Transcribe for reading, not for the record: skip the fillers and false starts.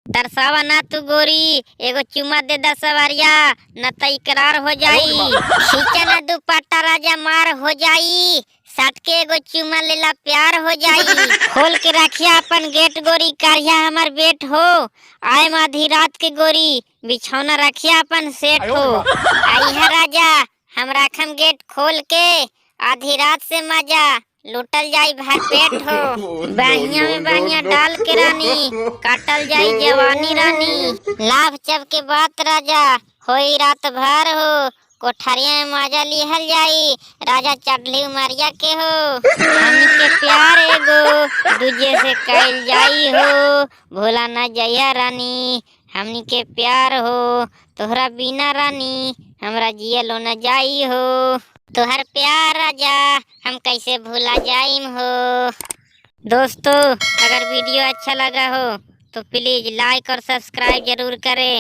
तरसावा ना तू गोरी, एगो चुमा दे दा सवारिया, न त इकरार हो जाई। खींचा ना दुपट्टा राजा मार हो जाई, साट के एगो चुमा लेला प्यार हो जाई। खोल के रखिया अपन गेट गोरी, कारिया हमर बेट हो। आए आधी रात के गोरी, बिछौना रखिया अपन सेट हो। आई है राजा, हम राखम गेट खोल के, आधी रात से मजा लुटल जाई भर पेट हो। बहिया में बहिया डाल के रानी, काटल जाई जवानी रानी। लाभ चब के बात राजा, होई रात भर हो। कोठरिया में मजा लिहल जाई, राजा चढ़ली उमरिया के हो। हमनी के प्यार एगो दूजे से कैल जाई हो, भोला न जया रानी। हमनी के प्यार हो, तोहरा बिना रानी हमरा जियलो न जाई हो। तोहर प्यार राजा हम कैसे भूला जाइम हो। दोस्तों, अगर वीडियो अच्छा लगा हो तो प्लीज लाइक और सब्सक्राइब जरूर करें।